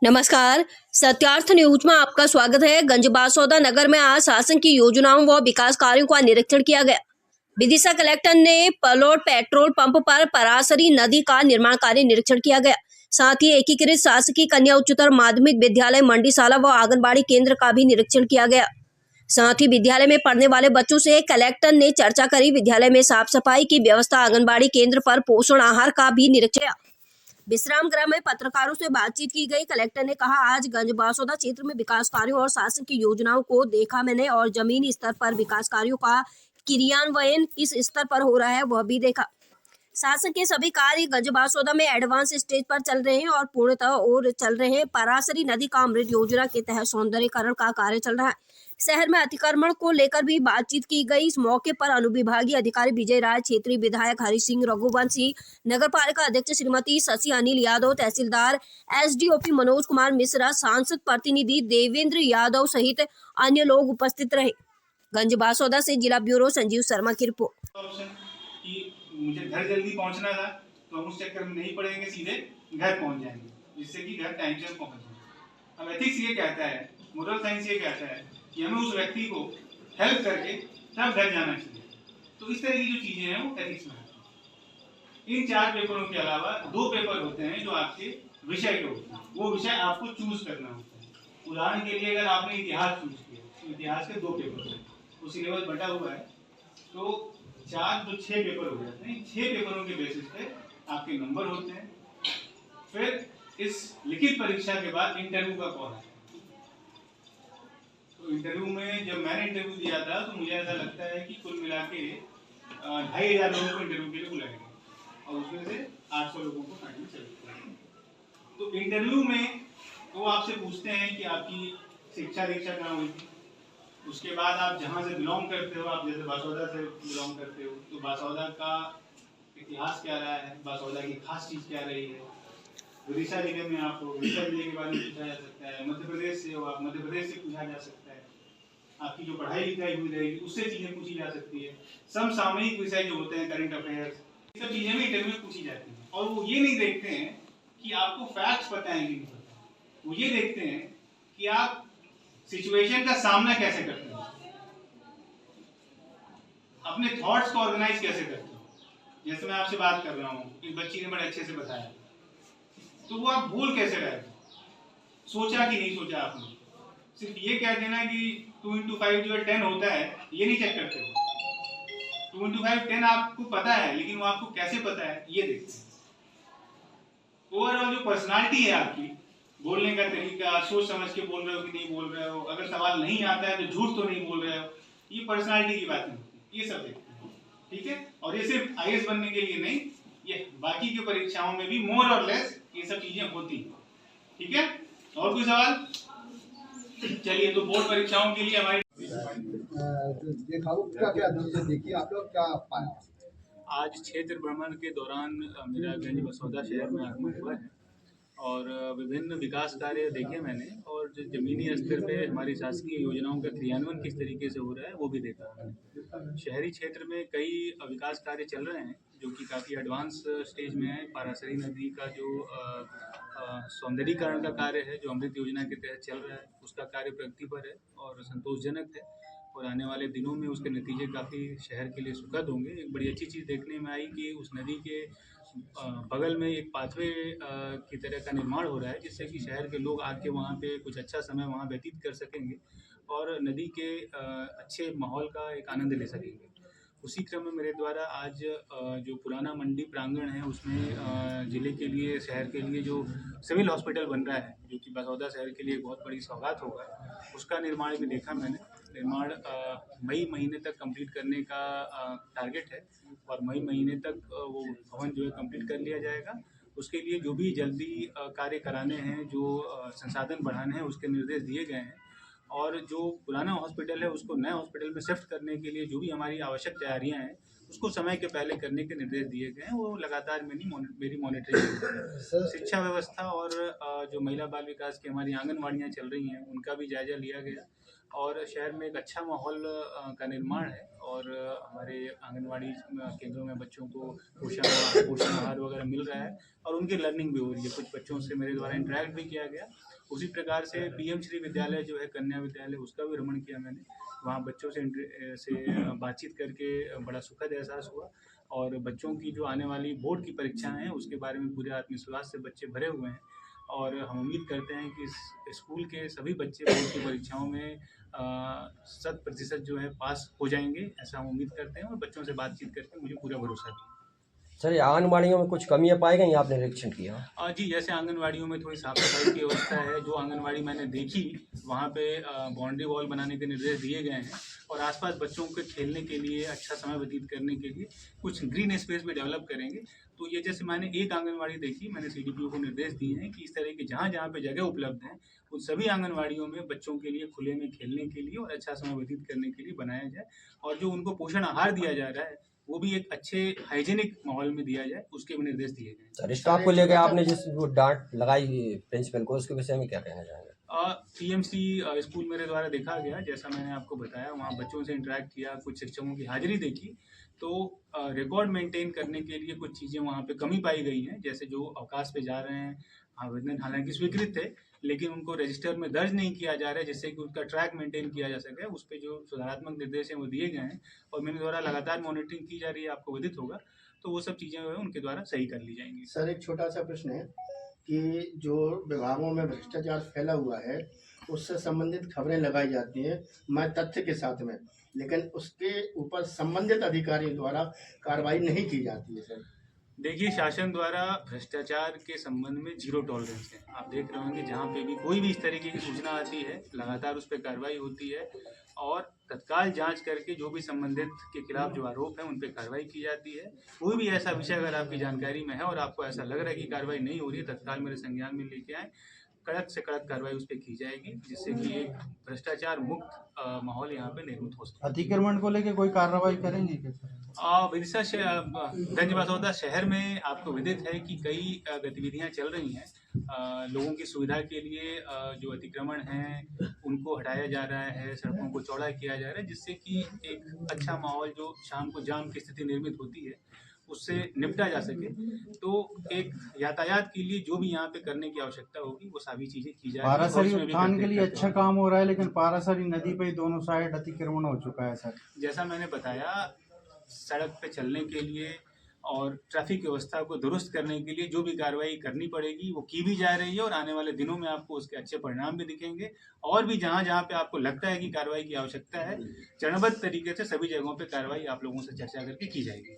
नमस्कार। सत्यार्थ न्यूज में आपका स्वागत है। गंजबासौदा नगर में आज शासन की योजनाओं व विकास कार्यों का निरीक्षण किया गया। विदिशा कलेक्टर ने पलोट पेट्रोल पंप पर परासरी नदी का निर्माण कार्य निरीक्षण किया गया। साथ ही एकीकृत शासकीय कन्या उच्चतर माध्यमिक विद्यालय मंडीशाला व आंगनबाड़ी केंद्र का भी निरीक्षण किया गया। साथ ही विद्यालय में पढ़ने वाले बच्चों से कलेक्टर ने चर्चा करी। विद्यालय में साफ सफाई की व्यवस्था, आंगनबाड़ी केंद्र पर पोषण आहार का भी निरीक्षण किया। विश्राम गृह में पत्रकारों से बातचीत की गई। कलेक्टर ने कहा, आज गंजबासौदा क्षेत्र में विकास कार्यों और शासन की योजनाओं को देखा मैंने और जमीनी स्तर पर विकास कार्यों का क्रियान्वयन किस स्तर पर हो रहा है वह भी देखा। शासन के सभी कार्य गंजबासौदा में एडवांस स्टेज पर चल रहे हैं और पूर्णतः और चल रहे हैं। परासरी नदी का अमृत योजना के तहत सौंदर्यीकरण का कार्य चल रहा है। शहर में अतिक्रमण को लेकर भी बातचीत की गई। इस मौके पर अनुविभागीय अधिकारी विजय राय, क्षेत्रीय विधायक हरि सिंह रघुवंशी, नगर पालिका अध्यक्ष श्रीमती शशि अनिल यादव, तहसीलदार एसडीओपी मनोज कुमार मिश्रा, सांसद प्रतिनिधि देवेंद्र यादव सहित अन्य लोग उपस्थित रहे। गंजबासौदा से जिला ब्यूरो संजीव शर्मा की रिपोर्ट। मुझे घर जल्दी पहुंचना था तो हम उस चक्कर में नहीं पड़ेंगे, सीधे घर पहुंच जाएंगे, जिससे कि घर टाइम से पहुंच जाए। अब एथिक्स ये कहता है, मोरल साइंस ये कहता है कि हमें उस व्यक्ति को हेल्प करके तब घर जाना चाहिए। तो इस तरह की जो चीजें हैं वो एथिक्स में आती हैं। इन 4 पेपरों के अलावा 2 पेपर होते हैं जो आपके विषय के होते हैं। वो विषय आपको चूज करना होता है। उदाहरण के लिए अगर आपने इतिहास चूज किया तो इतिहास के 2 पेपर हैं, वो सिलेबस बटा हुआ है, तो 4 तो 6 पेपर हो जाते हैं। 6 पेपरों के बेसिस पे आपके नंबर होते हैं। फिर इस लिखित परीक्षा के बाद इंटरव्यू का कॉल है। तो इंटरव्यू में जब मैंने इंटरव्यू दिया था तो मुझे ऐसा लगता है कि कुल मिला के 2500 लोगों को इंटरव्यू के लिए बुलाया गया और उसमें से 800 लोगों को फाइनल सेलेक्ट किया। तो इंटरव्यू में वो आपसे पूछते हैं कि आपकी शिक्षा दीक्षा कहाँ हुई थी। उसके बाद आप जहाँ से बिलोंग करते हो, आप जैसे बासौदा से बिलोंग करते हो तो बासौदा का इतिहास क्या रहा है, बासौदा की खास चीज़ क्या रही है। विदिशा जिले में आप हो, विदिशा जिले के बारे में पूछा जा सकता है। मध्य प्रदेश से हो आप, मध्य प्रदेश से पूछा जा सकता है। आपकी जो पढ़ाई लिखाई हुई रहेगी उससे चीज़ें पूछी जा सकती है। समसामयिक विषय जो होते हैं, करंट अफेयर्स, ये सब चीज़ें भी इंटरव्यू में पूछी जाती हैं। और वो ये नहीं देखते हैं कि आपको फैक्ट्स पता है कि नहीं पता, वो ये देखते हैं कि आप सिचुएशन का सामना कैसे करते हो, अपने थॉट्स को ऑर्गेनाइज कैसे करते हो। जैसे मैं आपसे बात कर रहा हूँ, इस बच्ची ने बड़े अच्छे से बताया, तो वो आप बोल कैसे रहे हो, सोचा कि नहीं सोचा आपने। सिर्फ ये कह देना कि 2 into 5 जो है 10 होता है, ये नहीं चेक करते हो। 2 into 5 10 आपको पता है, लेकिन वो आपको कैसे पता है ये देखते हैं। ओवरऑल जो पर्सनालिटी है आपकी, बोलने का तरीका, सोच समझ के बोल रहे हो कि नहीं बोल रहे हो, अगर सवाल नहीं आता है तो झूठ तो नहीं बोल रहे हो, ये पर्सनालिटी की बातें होती है, ये सब देखते हैं। ठीक है, और ये सिर्फ आईएएस बनने के लिए नहीं, ये बाकी की परीक्षाओं में भी मोर और लेस ये सब चीजें होती हैं। ठीक है, और कोई सवाल? चलिए, तो बोर्ड परीक्षाओं के लिए हमारी देखिए आप लोग क्या पाया? आज क्षेत्र भ्रमण के दौरान मेरा गंजबासौदा शहर में आगमन हुआ है और विभिन्न विकास कार्य देखे मैंने, और जो जमीनी स्तर पे हमारी शासकीय योजनाओं का क्रियान्वयन किस तरीके से हो रहा है वो भी देखा मैंने। शहरी क्षेत्र में कई विकास कार्य चल रहे हैं जो कि काफ़ी एडवांस स्टेज में है। पारासरी नदी का जो सौंदर्यीकरण का कार्य है जो अमृत योजना के तहत चल रहा है, उसका कार्य प्रगति पर है और संतोषजनक है, और आने वाले दिनों में उसके नतीजे काफ़ी शहर के लिए सुखद होंगे। एक बड़ी अच्छी चीज़ देखने में आई कि उस नदी के बगल में एक पाथवे की तरह का निर्माण हो रहा है, जिससे कि शहर के लोग आके वहाँ पे कुछ अच्छा समय वहाँ व्यतीत कर सकेंगे और नदी के अच्छे माहौल का एक आनंद ले सकेंगे। उसी क्रम में मेरे द्वारा आज जो पुराना मंडी प्रांगण है उसमें ज़िले के लिए, शहर के लिए जो सिविल हॉस्पिटल बन रहा है, जो कि बासौदा शहर के लिए बहुत बड़ी सौगात होगा, उसका निर्माण भी देखा मैंने। निर्माण मई महीने तक कंप्लीट करने का टारगेट है और मई महीने तक वो भवन जो है कंप्लीट कर लिया जाएगा। उसके लिए जो भी जल्दी कार्य कराने हैं, जो संसाधन बढ़ाने हैं, उसके निर्देश दिए गए हैं, और जो पुराना हॉस्पिटल है उसको नए हॉस्पिटल में शिफ्ट करने के लिए जो भी हमारी आवश्यक तैयारियां हैं उसको समय के पहले करने के निर्देश दिए गए हैं। वो लगातार मेरी मॉनिटरिंग। शिक्षा व्यवस्था और जो महिला बाल विकास की हमारी आंगनवाड़ियाँ चल रही हैं उनका भी जायजा लिया गया। और शहर में एक अच्छा माहौल का निर्माण है। और हमारे आंगनवाड़ी केंद्रों में बच्चों को पोषण आहार वगैरह मिल रहा है और उनकी लर्निंग भी हो रही है। कुछ बच्चों से मेरे द्वारा इंटरेक्ट भी किया गया। उसी प्रकार से पीएम श्री विद्यालय जो है कन्या विद्यालय, उसका भी भ्रमण किया मैंने। वहाँ बच्चों से बातचीत करके बड़ा सुखद एहसास हुआ। और बच्चों की जो आने वाली बोर्ड की परीक्षाएं हैं उसके बारे में पूरे आत्मविश्वास से बच्चे भरे हुए हैं। और हम उम्मीद करते हैं कि स्कूल के सभी बच्चे बोर्ड की परीक्षाओं में 100% जो है पास हो जाएंगे, ऐसा हम उम्मीद करते हैं। और बच्चों से बातचीत करके मुझे पूरा भरोसा है। सर, ये आंगनबाड़ियों में कुछ कमियां पाई गई, आपने निरीक्षण किया? जी, जैसे आंगनवाड़ियों में थोड़ी साफ सफाई की व्यवस्था है। जो आंगनवाड़ी मैंने देखी वहाँ पे बाउंड्री वॉल बनाने के निर्देश दिए गए हैं और आसपास बच्चों के खेलने के लिए, अच्छा समय व्यतीत करने के लिए कुछ ग्रीन स्पेस भी डेवलप करेंगे। तो ये जैसे मैंने एक आंगनवाड़ी देखी, मैंने सीडीपीओ को निर्देश दिए हैं कि इस तरह की जहाँ जहाँ पे जगह उपलब्ध है उन सभी आंगनवाड़ियों में बच्चों के लिए खुले में खेलने के लिए और अच्छा समय व्यतीत करने के लिए बनाया जाए। और जो उनको पोषण आहार दिया जा रहा है वो भी एक अच्छे हाइजीनिक माहौल में दिया जाए, उसके भी निर्देश दिए गए। सर, स्टाफ को लेकर आपने जिस वो डांट लगाई प्रिंसिपल को, उसके विषय में क्या कहना चाहेंगे? पीएमसी स्कूल मेरे द्वारा देखा गया, जैसा मैंने आपको बताया। वहाँ बच्चों से इंटरेक्ट किया, कुछ शिक्षकों की हाजिरी देखी, तो रिकॉर्ड मेंटेन करने के लिए कुछ चीज़ें वहाँ पे कमी पाई गई हैं। जैसे जो अवकाश पे जा रहे हैं, आवेदन हालांकि स्वीकृत है लेकिन उनको रजिस्टर में दर्ज नहीं किया जा रहा है, जिससे कि उसका ट्रैक मेंटेन किया जा सके। उस पर जो सुधारात्मक निर्देश हैं वो दिए गए हैं और मेरे द्वारा लगातार मॉनिटरिंग की जा रही है, आपको विदित होगा। तो वो सब चीज़ें जो है उनके द्वारा सही कर ली जाएंगी। सर, एक छोटा सा प्रश्न है कि जो विभागों में भ्रष्टाचार फैला हुआ है उससे संबंधित खबरें लगाई जाती हैं, मैं तथ्य के साथ में, लेकिन उसके ऊपर संबंधित अधिकारियों द्वारा कार्रवाई नहीं की जाती है। सर, देखिए, शासन द्वारा भ्रष्टाचार के संबंध में जीरो टॉलरेंस है। आप देख रहे होंगे जहाँ पे भी कोई भी इस तरीके की सूचना आती है लगातार उस पर कार्रवाई होती है और तत्काल जांच करके जो भी संबंधित के खिलाफ जो आरोप है उन पर कार्रवाई की जाती है। कोई भी ऐसा विषय अगर आपकी जानकारी में है और आपको ऐसा लग रहा है कि कार्रवाई नहीं हो रही है, तत्काल मेरे संज्ञान में लेके आए, कड़क से कड़क कार्रवाई उस पर की जाएगी, जिससे कि एक भ्रष्टाचार मुक्त माहौल यहाँ पे निर्मित हो सके। अतिक्रमण को लेकर कोई कार्रवाई करेंगे क्या? विदिशा गंज बसौदा शहर में आपको विदित है कि कई गतिविधियां चल रही हैं। लोगों की सुविधा के लिए जो अतिक्रमण हैं उनको हटाया जा रहा है, सड़कों को चौड़ा किया जा रहा है, जिससे कि एक अच्छा माहौल जो शाम को जाम की स्थिति निर्मित होती है उससे निपटा जा सके। तो एक यातायात के लिए जो भी यहाँ पे करने की आवश्यकता होगी वो सभी चीजें की जाएगी। पारासरी उत्थान के लिए अच्छा काम हो रहा है, लेकिन पारासरी नदी पे दोनों साइड अतिक्रमण हो चुका है। सर, जैसा मैंने बताया, सड़क पे चलने के लिए और ट्रैफिक व्यवस्था को दुरुस्त करने के लिए जो भी कार्रवाई करनी पड़ेगी वो की भी जा रही है और आने वाले दिनों में आपको उसके अच्छे परिणाम भी दिखेंगे। और भी जहाँ जहाँ पे आपको लगता है कि कार्रवाई की आवश्यकता है, चरणबद्ध तरीके से सभी जगहों पे कार्रवाई आप लोगों से चर्चा करके की जाएगी।